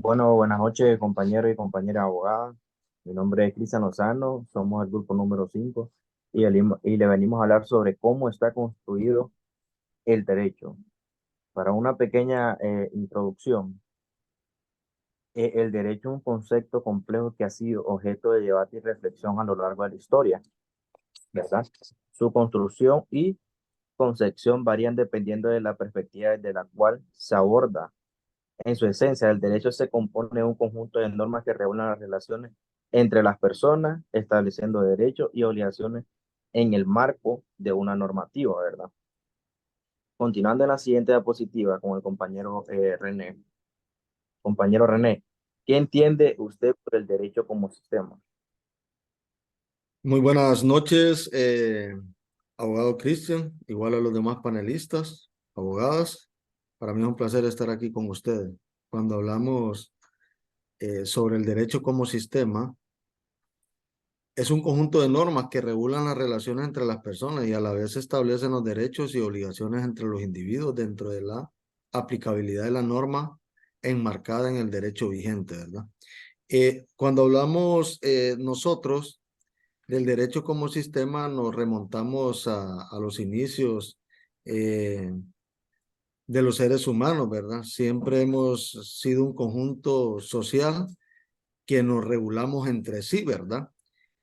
Bueno, buenas noches, compañeros y compañeras abogadas. Mi nombre es Cristian Lozano, somos el grupo número 5 y le venimos a hablar sobre cómo está construido el derecho. Para una pequeña introducción, el derecho es un concepto complejo que ha sido objeto de debate y reflexión a lo largo de la historia, ¿verdad? Su construcción y concepción varían dependiendo de la perspectiva desde la cual se aborda. En su esencia, el derecho se compone de un conjunto de normas que regulan las relaciones entre las personas, estableciendo derechos y obligaciones en el marco de una normativa, ¿verdad? Continuando en la siguiente diapositiva con el compañero René. Compañero René, ¿qué entiende usted por el derecho como sistema? Muy buenas noches, abogado Cristian, igual a los demás panelistas, abogadas. Para mí es un placer estar aquí con ustedes. Cuando hablamos sobre el derecho como sistema, es un conjunto de normas que regulan las relaciones entre las personas y a la vez establecen los derechos y obligaciones entre los individuos dentro de la aplicabilidad de la norma enmarcada en el derecho vigente, ¿verdad? Cuando hablamos nosotros del derecho como sistema, nos remontamos a los inicios eh, de los seres humanos, ¿verdad? Siempre hemos sido un conjunto social que nos regulamos entre sí, ¿verdad?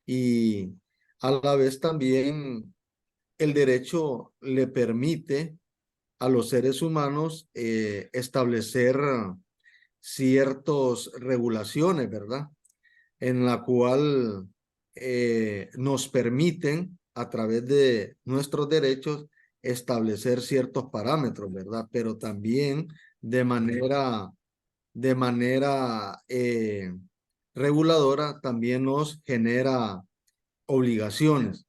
Y a la vez también el derecho le permite a los seres humanos establecer ciertas regulaciones, ¿verdad? En la cual nos permiten, a través de nuestros derechos, establecer ciertos parámetros, ¿verdad? Pero también de manera reguladora, también nos genera obligaciones.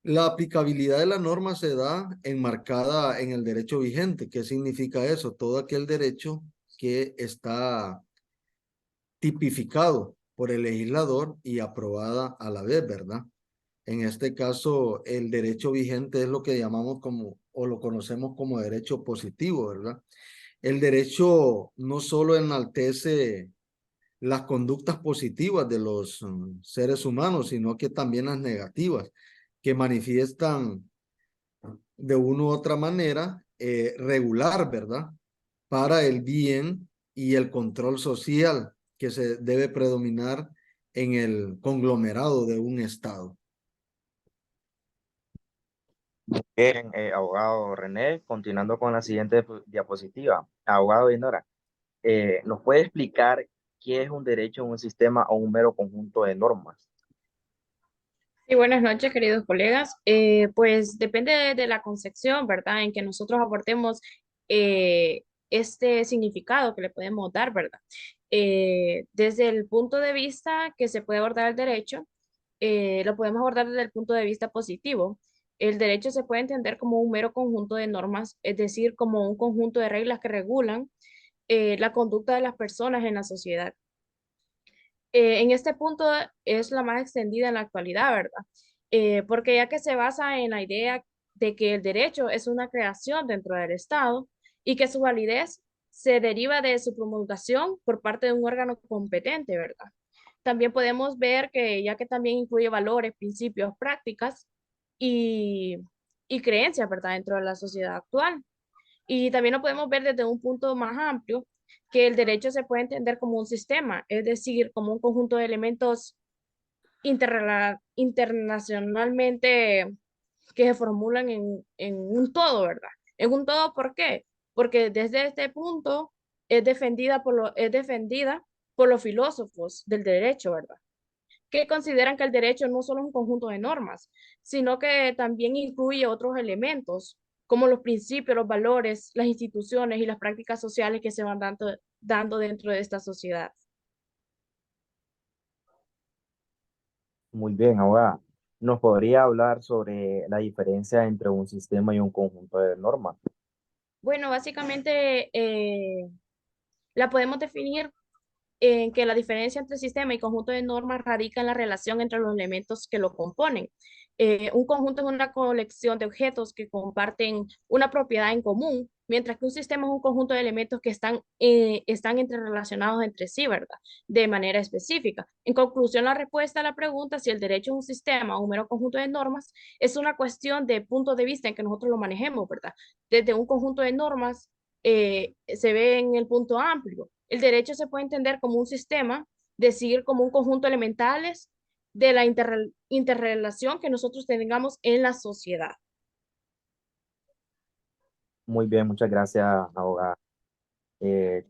La aplicabilidad de la norma se da enmarcada en el derecho vigente. ¿Qué significa eso? Todo aquel derecho que está tipificado por el legislador y aprobada a la vez, ¿verdad? En este caso, el derecho vigente es lo que llamamos como, o lo conocemos como derecho positivo, ¿verdad? El derecho no solo enaltece las conductas positivas de los seres humanos, sino que también las negativas, que manifiestan de una u otra manera regular, ¿verdad? Para el bien y el control social que se debe predominar en el conglomerado de un Estado. Bien, abogado René, continuando con la siguiente diapositiva. Abogado Dinora, ¿nos puede explicar qué es un derecho en un sistema o un mero conjunto de normas? Sí, buenas noches, queridos colegas. Pues depende de la concepción, ¿verdad? En que nosotros aportemos este significado que le podemos dar, ¿verdad? Desde el punto de vista que se puede abordar el derecho, lo podemos abordar desde el punto de vista positivo. El derecho se puede entender como un mero conjunto de normas, es decir, como un conjunto de reglas que regulan la conducta de las personas en la sociedad. En este punto es la más extendida en la actualidad, ¿verdad? Porque ya que se basa en la idea de que el derecho es una creación dentro del Estado y que su validez se deriva de su promulgación por parte de un órgano competente, ¿verdad? También podemos ver que ya que también incluye valores, principios, prácticas y, y creencias, ¿verdad? Dentro de la sociedad actual. Y también lo podemos ver desde un punto más amplio, que el derecho se puede entender como un sistema, es decir, como un conjunto de elementos internacionalmente que se formulan en un todo, ¿verdad? En un todo, ¿por qué? Porque desde este punto es defendida por los filósofos del derecho, ¿verdad? Que consideran que el derecho no solo es un conjunto de normas, sino que también incluye otros elementos, como los principios, los valores, las instituciones y las prácticas sociales que se van dando dentro de esta sociedad. Muy bien, ahora, ¿nos podría hablar sobre la diferencia entre un sistema y un conjunto de normas? Bueno, básicamente la podemos definir en que la diferencia entre sistema y conjunto de normas radica en la relación entre los elementos que lo componen. Un conjunto es una colección de objetos que comparten una propiedad en común, mientras que un sistema es un conjunto de elementos que están interrelacionados entre sí, ¿verdad? De manera específica. En conclusión, la respuesta a la pregunta si el derecho es un sistema o un mero conjunto de normas es una cuestión de punto de vista en que nosotros lo manejemos, ¿verdad? Desde un conjunto de normas se ve en el punto amplio. El derecho se puede entender como un sistema, decir como un conjunto de elementales de la interrelación que nosotros tengamos en la sociedad. Muy bien, muchas gracias, abogada. Eh,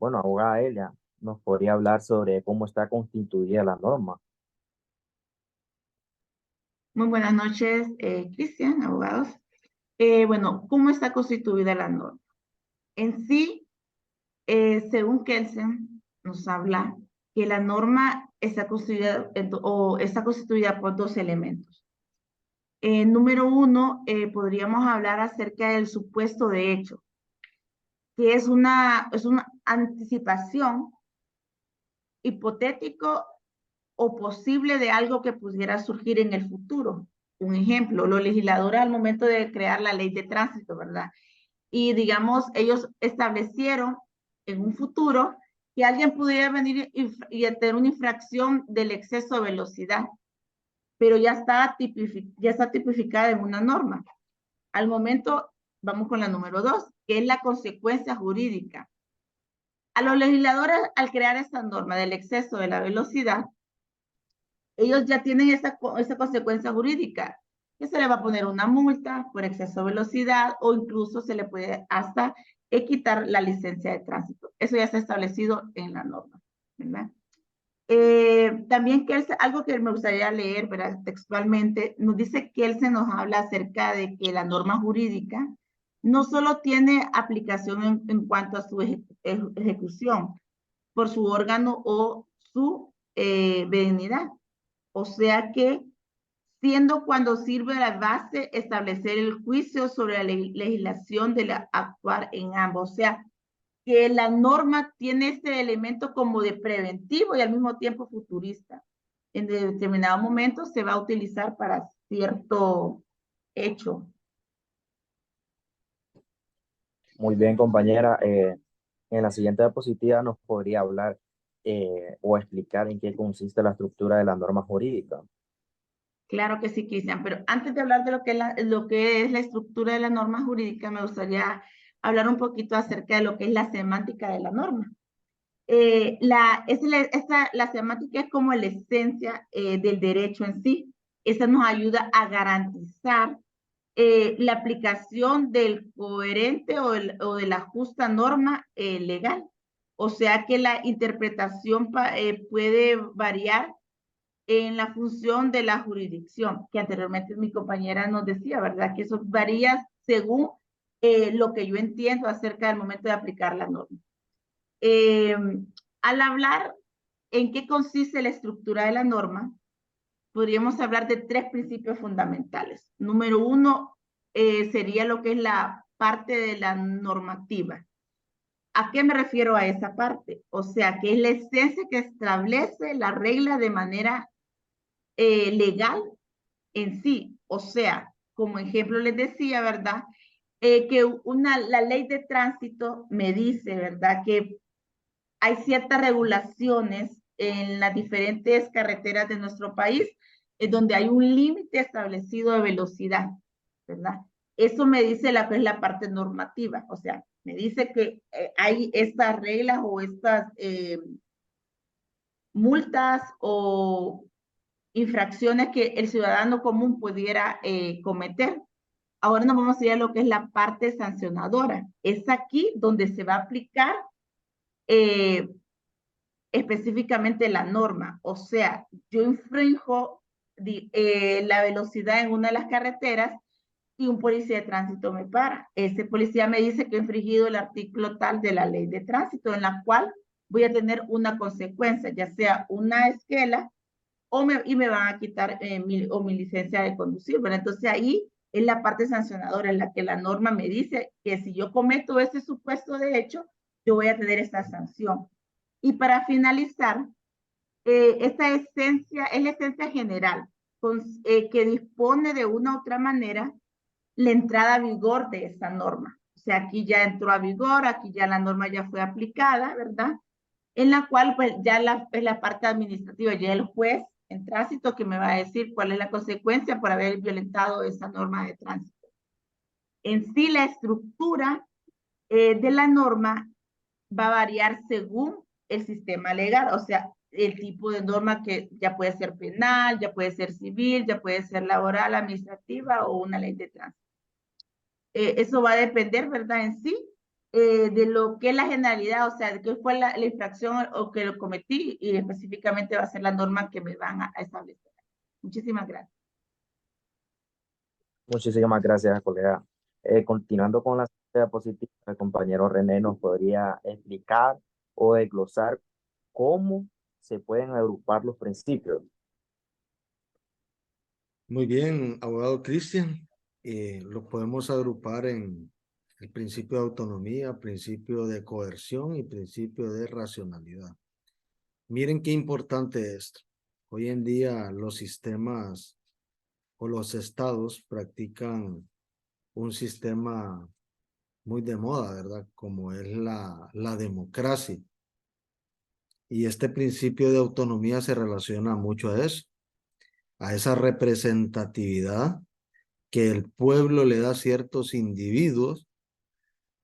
bueno, abogada Elia, ¿nos podría hablar sobre cómo está constituida la norma? Muy buenas noches, Cristian, abogados. Bueno, ¿cómo está constituida la norma? En sí, según Kelsen, nos habla que la norma está constituida, está constituida por dos elementos. Número uno, podríamos hablar acerca del supuesto de hecho, que es una anticipación hipotético o posible de algo que pudiera surgir en el futuro. Un ejemplo, los legisladores al momento de crear la ley de tránsito, ¿verdad? Y digamos, ellos establecieron en un futuro que alguien pudiera venir y tener una infracción del exceso de velocidad, pero ya está tipificada en una norma. Al momento, vamos con la número 2, que es la consecuencia jurídica. A los legisladores, al crear esta norma del exceso de la velocidad, ellos ya tienen esa consecuencia jurídica, que se le va a poner una multa por exceso de velocidad o incluso se le puede hasta quitar la licencia de tránsito. Eso ya está establecido en la norma, ¿verdad? También algo que me gustaría leer, ¿verdad? Textualmente, nos dice que él se nos habla acerca de que la norma jurídica no solo tiene aplicación en cuanto a su ejecución por su órgano o su benignidad. O sea que, siendo cuando sirve la base establecer el juicio sobre la legislación de actuar en ambos. O sea, que la norma tiene este elemento como de preventivo y al mismo tiempo futurista. En determinado momento se va a utilizar para cierto hecho. Muy bien, compañera. En la siguiente diapositiva nos podría hablar o explicar en qué consiste la estructura de la norma jurídica. Claro que sí, Cristian, pero antes de hablar de lo que es la estructura de la norma jurídica, me gustaría hablar un poquito acerca de lo que es la semántica de la norma. La semántica es como la esencia del derecho en sí. Esa nos ayuda a garantizar la aplicación del coherente o de la justa norma legal. O sea que la interpretación puede variar en la función de la jurisdicción, que anteriormente mi compañera nos decía, ¿verdad? Que eso varía según lo que yo entiendo acerca del momento de aplicar la norma. Al hablar en qué consiste la estructura de la norma, podríamos hablar de tres principios fundamentales. Número uno sería lo que es la parte de la normativa. ¿A qué me refiero a esa parte? O sea, que es la esencia que establece la regla de manera legal en sí. O sea, como ejemplo les decía, ¿verdad? Que la ley de tránsito me dice, ¿verdad? Que hay ciertas regulaciones en las diferentes carreteras de nuestro país donde hay un límite establecido de velocidad, ¿verdad? Eso me dice que es la parte normativa, o sea, me dice que hay estas reglas o estas multas o infracciones que el ciudadano común pudiera cometer. Ahora nos vamos a ir a lo que es la parte sancionadora. Es aquí donde se va a aplicar específicamente la norma. O sea, yo infrinjo la velocidad en una de las carreteras y un policía de tránsito me para. Ese policía me dice que he infringido el artículo tal de la ley de tránsito, en la cual voy a tener una consecuencia, ya sea una esquela y me van a quitar mi licencia de conducir. Bueno, entonces ahí es la parte sancionadora en la que la norma me dice que si yo cometo ese supuesto de hecho, yo voy a tener esta sanción. Y para finalizar, esta esencia es la esencia general que dispone de una u otra manera la entrada a vigor de esa norma. O sea, aquí ya entró a vigor, aquí ya la norma ya fue aplicada, ¿verdad? En la cual pues ya es la parte administrativa, ya el juez en tránsito que me va a decir cuál es la consecuencia por haber violentado esa norma de tránsito. En sí, la estructura de la norma va a variar según el sistema legal, o sea, el tipo de norma que ya puede ser penal, ya puede ser civil, ya puede ser laboral, administrativa o una ley de tránsito. Eso va a depender, ¿verdad? En sí, de lo que es la generalidad, o sea, de qué fue la infracción o que lo cometí y específicamente va a ser la norma que me van a establecer. Muchísimas gracias. Muchísimas gracias, colega. Continuando con la diapositiva, el compañero René nos podría explicar o desglosar cómo se pueden agrupar los principios. Muy bien, abogado Cristian. Lo podemos agrupar en el principio de autonomía, principio de coerción y principio de racionalidad. Miren qué importante esto. Hoy en día los sistemas o los estados practican un sistema muy de moda, ¿verdad? Como es la democracia. Y este principio de autonomía se relaciona mucho a eso, a esa representatividad que el pueblo le da a ciertos individuos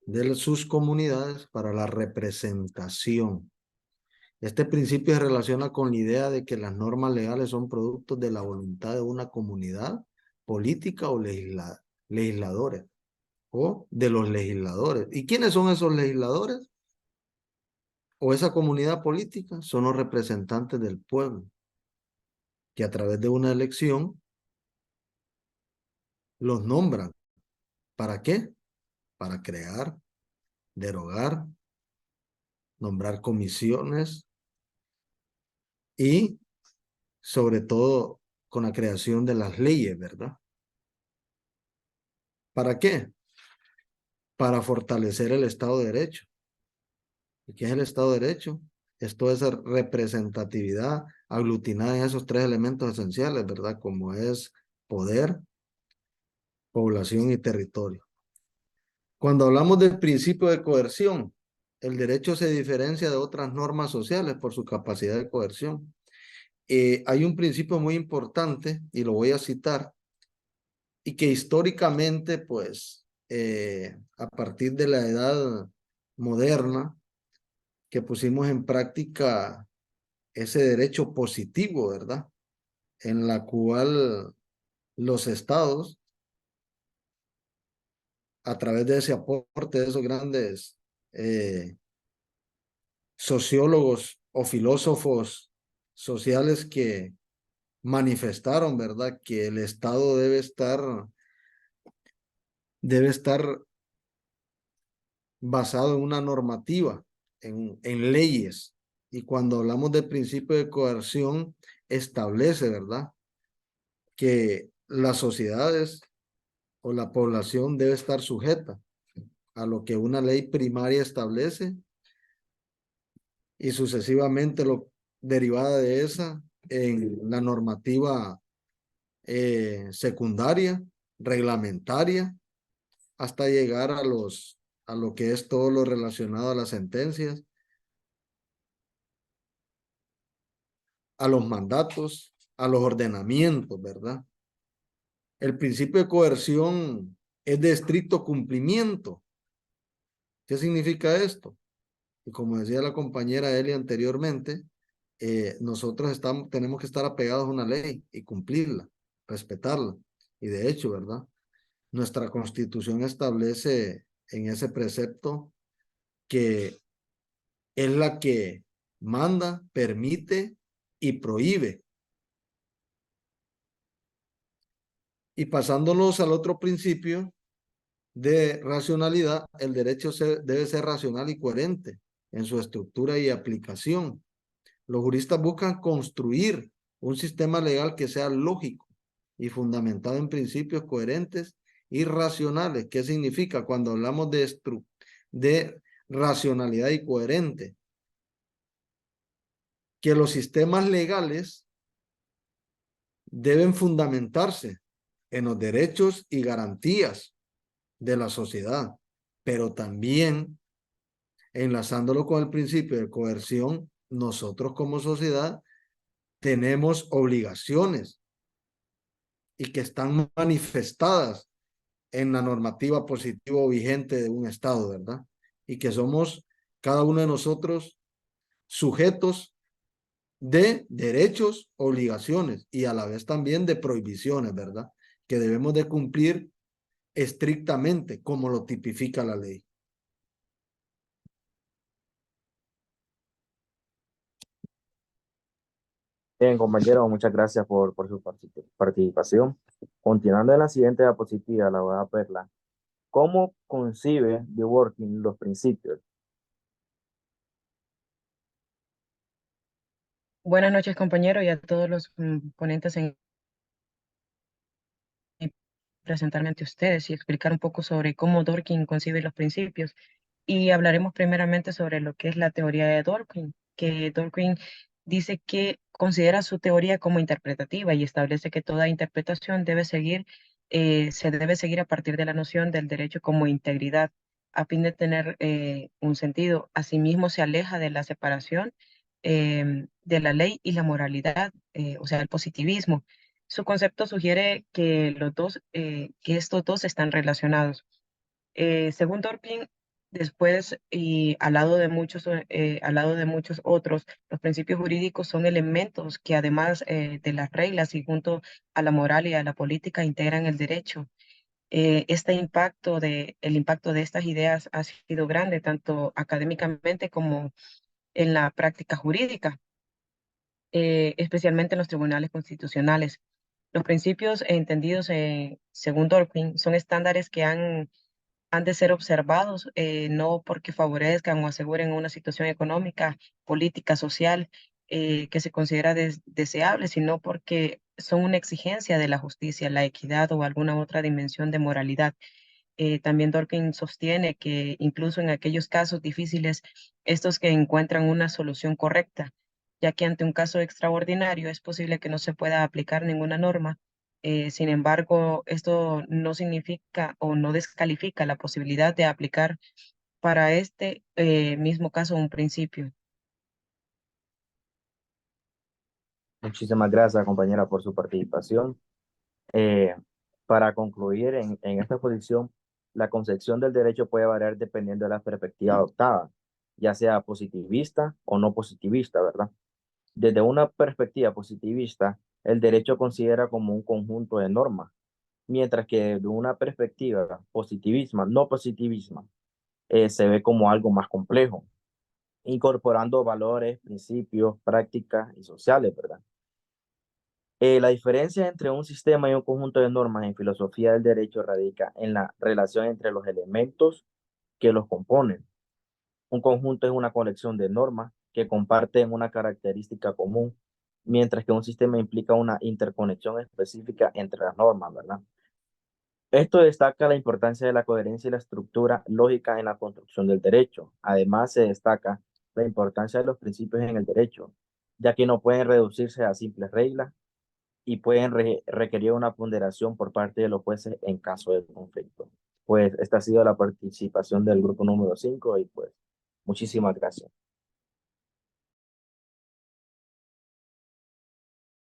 de sus comunidades para la representación. Este principio se relaciona con la idea de que las normas legales son productos de la voluntad de una comunidad política o legisladores, o de los legisladores. ¿Y quiénes son esos legisladores? O esa comunidad política son los representantes del pueblo, que a través de una elección los nombran. ¿Para qué? Para crear, derogar, nombrar comisiones y sobre todo con la creación de las leyes, ¿verdad? ¿Para qué? Para fortalecer el Estado de Derecho. ¿Y qué es el Estado de Derecho? Es toda esa representatividad aglutinada en esos tres elementos esenciales, ¿verdad? Como es poder, población y territorio. Cuando hablamos del principio de coerción, el derecho se diferencia de otras normas sociales por su capacidad de coerción. Hay un principio muy importante, y lo voy a citar, y que históricamente, pues, a partir de la edad moderna, que pusimos en práctica ese derecho positivo, ¿verdad? En la cual los estados, a través de ese aporte de esos grandes sociólogos o filósofos sociales que manifestaron, ¿verdad? Que el Estado debe estar basado en una normativa, en leyes. Y cuando hablamos del principio de coerción, establece, ¿verdad? Que las sociedades o la población debe estar sujeta a lo que una ley primaria establece y sucesivamente lo derivada de esa en la normativa secundaria, reglamentaria, hasta llegar a lo que es todo lo relacionado a las sentencias, a los mandatos, a los ordenamientos, ¿verdad? El principio de coerción es de estricto cumplimiento. ¿Qué significa esto? Y como decía la compañera Eli anteriormente, nosotros tenemos que estar apegados a una ley y cumplirla, respetarla. Y de hecho, ¿verdad? Nuestra Constitución establece en ese precepto que es la que manda, permite y prohíbe. Y pasándonos al otro principio de racionalidad, el derecho debe ser racional y coherente en su estructura y aplicación. Los juristas buscan construir un sistema legal que sea lógico y fundamentado en principios coherentes y racionales. ¿Qué significa cuando hablamos de racionalidad y coherente? Que los sistemas legales deben fundamentarse en los derechos y garantías de la sociedad, pero también enlazándolo con el principio de coerción, nosotros como sociedad tenemos obligaciones y que están manifestadas en la normativa positiva vigente de un Estado, ¿verdad? Y que somos cada uno de nosotros sujetos de derechos, obligaciones y a la vez también de prohibiciones, ¿verdad? Que debemos de cumplir estrictamente como lo tipifica la ley. Bien, compañero, muchas gracias por su participación. Continuando en la siguiente diapositiva, la voy a verla. ¿Cómo concibe The Working los principios? Buenas noches, compañero, y a todos los ponentes en presentarme ante ustedes y explicar un poco sobre cómo Dworkin concibe los principios. Y hablaremos primeramente sobre lo que es la teoría de Dworkin, que Dworkin dice que considera su teoría como interpretativa y establece que toda interpretación se debe seguir a partir de la noción del derecho como integridad, a fin de tener un sentido. Asimismo, se aleja de la separación de la ley y la moralidad, o sea, el positivismo. Su concepto sugiere que que estos dos están relacionados. Según Dworkin, después y al lado de muchos otros, los principios jurídicos son elementos que además de las reglas y junto a la moral y a la política integran el derecho. El impacto de estas ideas ha sido grande tanto académicamente como en la práctica jurídica, especialmente en los tribunales constitucionales. Los principios entendidos según Dworkin son estándares que han de ser observados, no porque favorezcan o aseguren una situación económica, política, social, que se considera deseable, sino porque son una exigencia de la justicia, la equidad o alguna otra dimensión de moralidad. También Dworkin sostiene que incluso en aquellos casos difíciles, estos que encuentran una solución correcta, ya que ante un caso extraordinario es posible que no se pueda aplicar ninguna norma. Sin embargo, esto no significa o no descalifica la posibilidad de aplicar para este mismo caso un principio. Muchísimas gracias, compañera, por su participación. Eh, para concluir, en esta posición, la concepción del derecho puede variar dependiendo de la perspectiva adoptada, ya sea positivista o no positivista, ¿verdad? Desde una perspectiva positivista, el derecho considera como un conjunto de normas, mientras que desde una perspectiva positivista, no positivista, se ve como algo más complejo, incorporando valores, principios, prácticas y sociales, ¿verdad? La diferencia entre un sistema y un conjunto de normas en filosofía del derecho radica en la relación entre los elementos que los componen. Un conjunto es una colección de normas que comparten una característica común, mientras que un sistema implica una interconexión específica entre las normas, ¿verdad? Esto destaca la importancia de la coherencia y la estructura lógica en la construcción del derecho. Además, se destaca la importancia de los principios en el derecho, ya que no pueden reducirse a simples reglas y pueden requerir una ponderación por parte de los jueces en caso de conflicto. Pues esta ha sido la participación del grupo número 5 y pues muchísimas gracias.